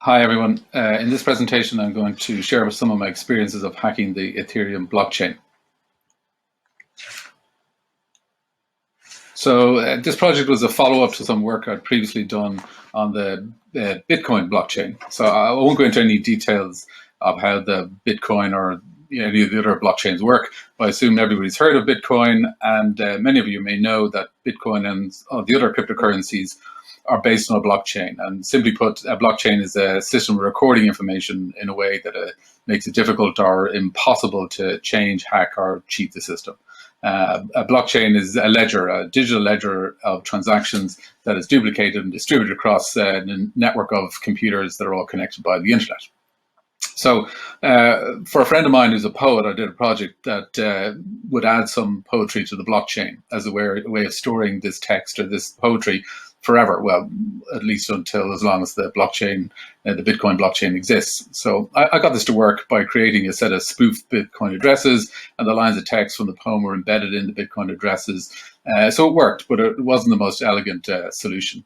Hi everyone. In this presentation I'm going to share some of my experiences of hacking the Ethereum blockchain. So this project was a follow-up to some work I'd previously done on the Bitcoin blockchain. So I won't go into any details of how the Bitcoin or any of the other blockchains work, but I assume everybody's heard of Bitcoin, and many of you may know that Bitcoin and the other cryptocurrencies are based on a blockchain. And simply put, a blockchain is a system of recording information in a way that makes it difficult or impossible to change, hack, or cheat the system. A blockchain is a ledger, a digital ledger of transactions that is duplicated and distributed across a network of computers that are all connected by the internet. So for a friend of mine who's a poet, I did a project that would add some poetry to the blockchain as a way of storing this text or this poetry forever. Well, at least until as long as the blockchain, the Bitcoin blockchain exists. So I got this to work by creating a set of spoof Bitcoin addresses, and the lines of text from the poem were embedded in the Bitcoin addresses. So it worked, but it wasn't the most elegant solution.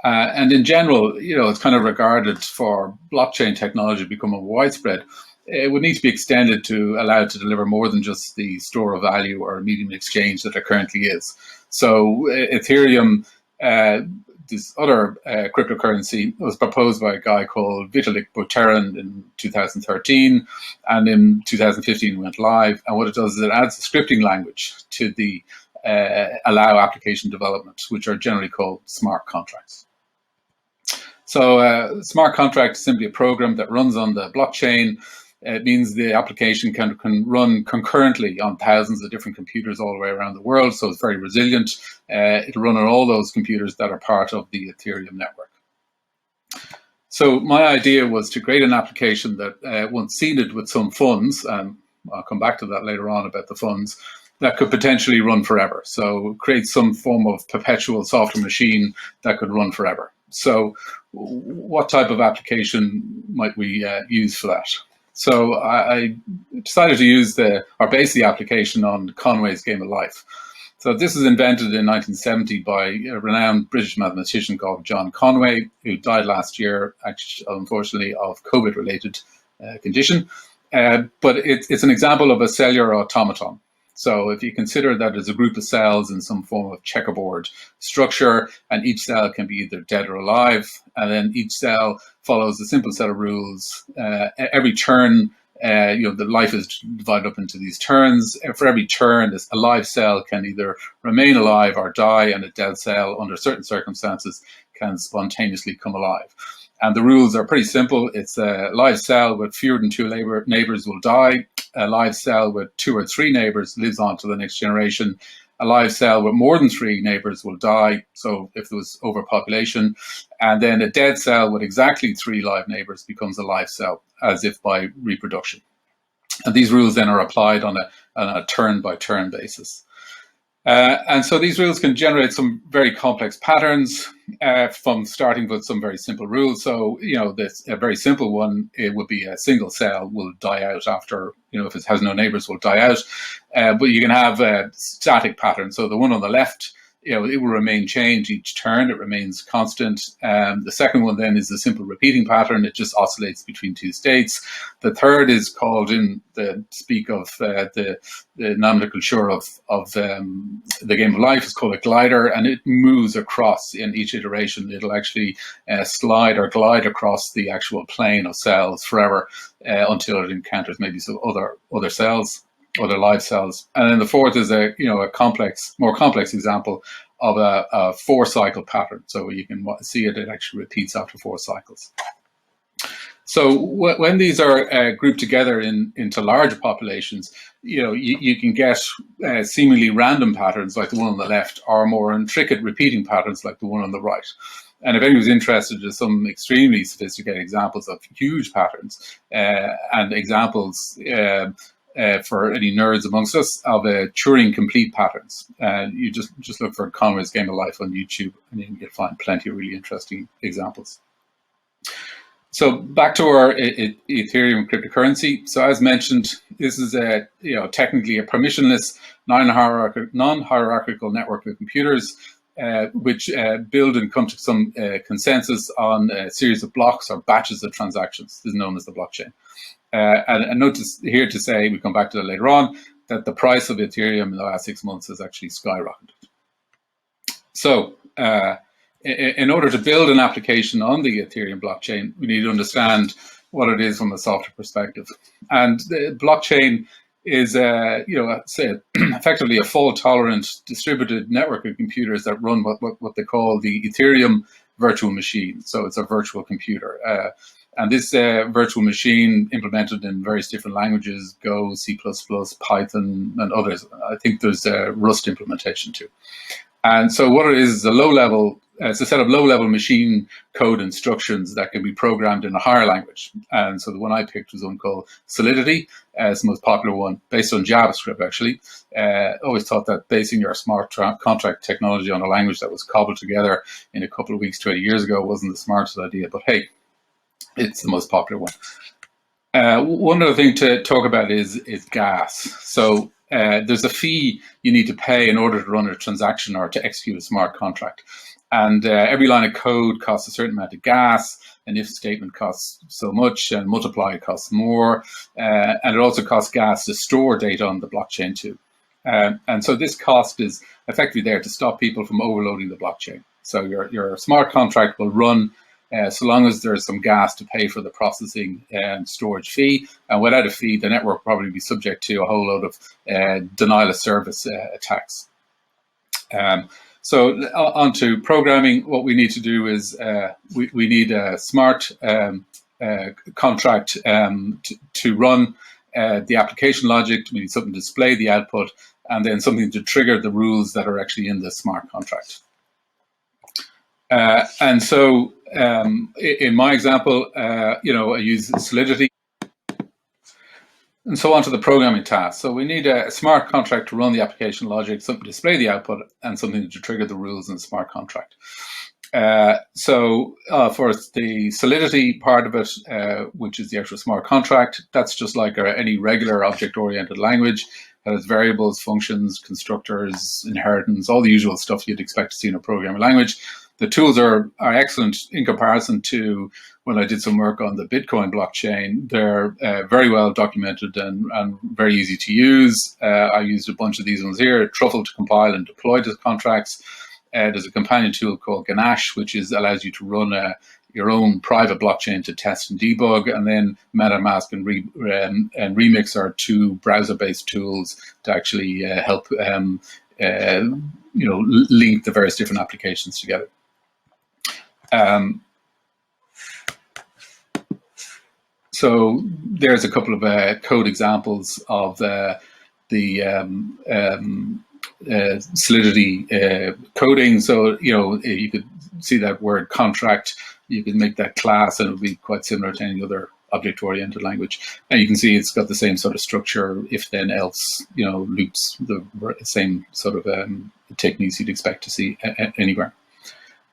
And in general, it's kind of regarded for blockchain technology to become widespread. It would need to be extended to allow it to deliver more than just the store of value or medium of exchange that it currently is. So Ethereum, this other cryptocurrency, was proposed by a guy called Vitalik Buterin in 2013, and in 2015 went live. And what it does is it adds a scripting language to the allow application development, which are generally called smart contracts. So a smart contract is simply a program that runs on the blockchain. It means the application can run concurrently on thousands of different computers all the way around the world, so it's very resilient. It'll run on all those computers that are part of the Ethereum network. So my idea was to create an application that once seeded with some funds, and I'll come back to that later on about the funds, that could potentially run forever. So create some form of perpetual software machine that could run forever. So what type of application might we use for that? So I decided to use base the application on Conway's Game of Life. So this was invented in 1970 by a renowned British mathematician called John Conway, who died last year, actually, unfortunately, of COVID-related condition. But it's an example of a cellular automaton. So if you consider that as a group of cells in some form of checkerboard structure, and each cell can be either dead or alive, and then each cell follows a simple set of rules. Every turn, the life is divided up into these turns. For every turn, a live cell can either remain alive or die, and a dead cell, under certain circumstances, can spontaneously come alive. And the rules are pretty simple. It's a live cell with fewer than two neighbors will die. A live cell with 2 or 3 neighbors lives on to the next generation. A live cell with more than 3 neighbors will die, so if there was overpopulation. And then a dead cell with exactly 3 live neighbors becomes a live cell, as if by reproduction. And these rules then are applied on a turn-by-turn basis. And so these rules can generate some very complex patterns from starting with some very simple rules. So, a very simple one, it would be a single cell will die out after, if it has no neighbors, will die out. But you can have a static pattern. So the one on the left, it will remain changed each turn. It remains constant. The second one then is a simple repeating pattern. It just oscillates between 2 states. The third is called, in the speak of the nomenclature of the Game of Life, is called a glider, and it moves across in each iteration. It'll actually slide or glide across the actual plane of cells forever until it encounters maybe some other cells, other live cells. And then the fourth is a more complex example of a 4-cycle pattern. So you can see it actually repeats after 4 cycles. So when these are grouped together into larger populations, you can get seemingly random patterns like the one on the left, or more intricate repeating patterns like the one on the right. And if anyone's interested, there's some extremely sophisticated examples of huge patterns and examples for any nerds amongst us of Turing complete patterns. You just look for Conway's Game of Life on YouTube, and you can find plenty of really interesting examples. So back to our Ethereum cryptocurrency. So as mentioned, this is technically a permissionless, non-hierarchical network of computers. which build and come to some consensus on a series of blocks or batches of transactions. This is known as the blockchain. And notice here to say, we come back to that later on, that the price of Ethereum in the last 6 months has actually skyrocketed. So in order to build an application on the Ethereum blockchain, we need to understand what it is from a software perspective. And the blockchain is, say, effectively a fault-tolerant distributed network of computers that run what they call the Ethereum virtual machine. So it's a virtual computer. And this virtual machine implemented in various different languages, Go, C++, Python, and others. I think there's a Rust implementation too. And so what it is a low-level, it's a set of low-level machine code instructions that can be programmed in a higher language. And so the one I picked was one called Solidity. It's the most popular one, based on JavaScript, actually. Always thought that basing your smart contract technology on a language that was cobbled together in a couple of weeks, 20 years ago, wasn't the smartest idea. But hey, it's the most popular one. One other thing to talk about is gas. So there's a fee you need to pay in order to run a transaction or to execute a smart contract. And every line of code costs a certain amount of gas. An if statement costs so much, and multiply costs more. And it also costs gas to store data on the blockchain too. And so this cost is effectively there to stop people from overloading the blockchain. So your smart contract will run so long as there's some gas to pay for the processing and storage fee. And without a fee, the network will probably be subject to a whole load of denial of service attacks. So on to programming, what we need to do is we need a smart contract to run the application logic. We need something to display the output, and then something to trigger the rules that are actually in the smart contract. And so in my example, I use Solidity. And so on to the programming task. So we need a smart contract to run the application logic, something to display the output, and something to trigger the rules in the smart contract. So for the Solidity part of it, which is the actual smart contract, that's just like any regular object-oriented language. It has variables, functions, constructors, inheritance, all the usual stuff you'd expect to see in a programming language. The tools are excellent in comparison to when I did some work on the Bitcoin blockchain. They're very well documented and very easy to use. I used a bunch of these ones here, Truffle to compile and deploy the contracts. There's a companion tool called Ganache, which allows you to run your own private blockchain to test and debug, and then MetaMask and Remix are two browser-based tools to actually help link the various different applications together. So there's a couple of code examples of the Solidity coding. So, you could see that word contract, you can make that class, and it would be quite similar to any other object-oriented language. And you can see it's got the same sort of structure, if then else, loops, the same sort of techniques you'd expect to see anywhere.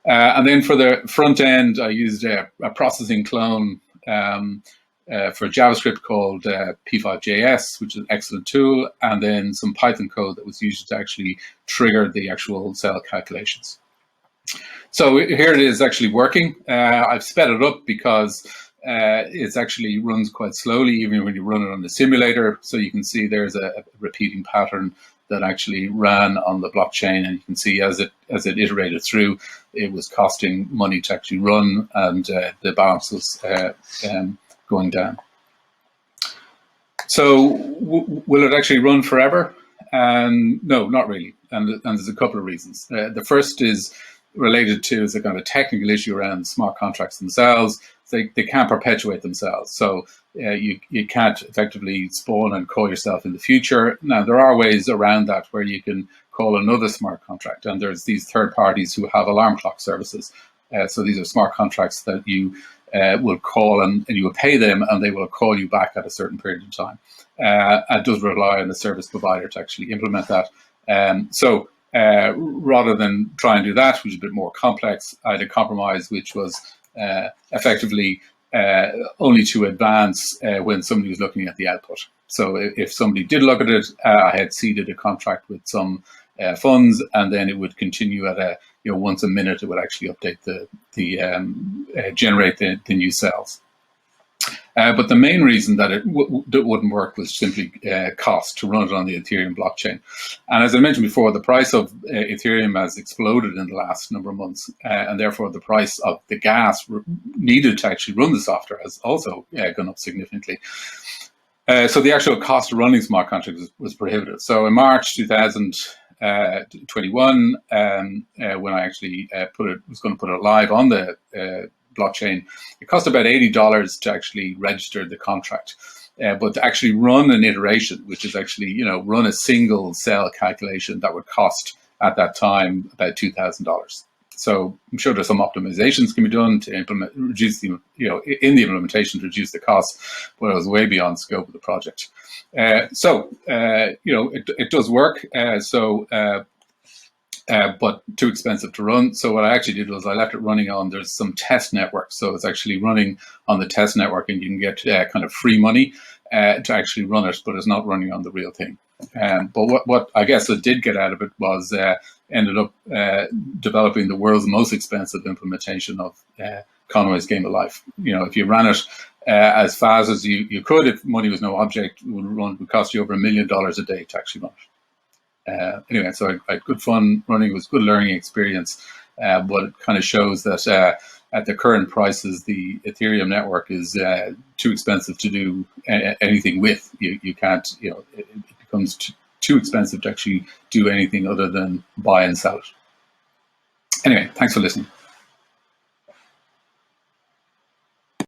And then for the front end, I used a processing clone for JavaScript called P5.js, which is an excellent tool, and then some Python code that was used to actually trigger the actual cell calculations. So here it is actually working. I've sped it up because it actually runs quite slowly, even when you run it on the simulator. So you can see there's a repeating pattern that actually ran on the blockchain, and you can see as it iterated through, it was costing money to actually run, and the balance was going down. So will it actually run forever? No, not really, and there's a couple of reasons. The first is related to is a kind of a technical issue around smart contracts themselves. They can't perpetuate themselves, so you can't effectively spawn and call yourself in the future. Now, there are ways around that where you can call another smart contract, and there's these third parties who have alarm clock services. So these are smart contracts that you will call, and you will pay them, and they will call you back at a certain period of time. It does rely on the service provider to actually implement that. So rather than try and do that, which is a bit more complex, I had a compromise which was effectively only to advance when somebody was looking at the output. So if somebody did look at it, I had seeded a contract with some funds, and then it would continue at a once a minute it would actually update generate the new cells. But the main reason that it wouldn't work was simply cost to run it on the Ethereum blockchain. And as I mentioned before, the price of Ethereum has exploded in the last number of months, and therefore the price of the gas needed to actually run the software has also gone up significantly. So the actual cost of running smart contracts was prohibitive. So in March 2021, when I actually was going to put it live on the blockchain, it cost about $80 to actually register the contract. But to actually run an iteration, which is actually, run a single cell calculation, that would cost at that time about $2,000. So I'm sure there's some optimizations can be done to reduce the, in the implementation to reduce the costs, but it was way beyond scope of the project. It does work. But too expensive to run. So what I actually did was I left it running on, there's some test networks. So it's actually running on the test network, and you can get kind of free money to actually run it, but it's not running on the real thing. But what I guess I did get out of it was ended up developing the world's most expensive implementation of Conway's Game of Life. If you ran it as fast as you could, if money was no object, it would cost you over $1 million a day to actually run it. Anyway, so I had good fun running. It was a good learning experience, but it kind of shows that at the current prices, the Ethereum network is too expensive to do anything with. You can't, it becomes too expensive to actually do anything other than buy and sell it. Anyway, thanks for listening.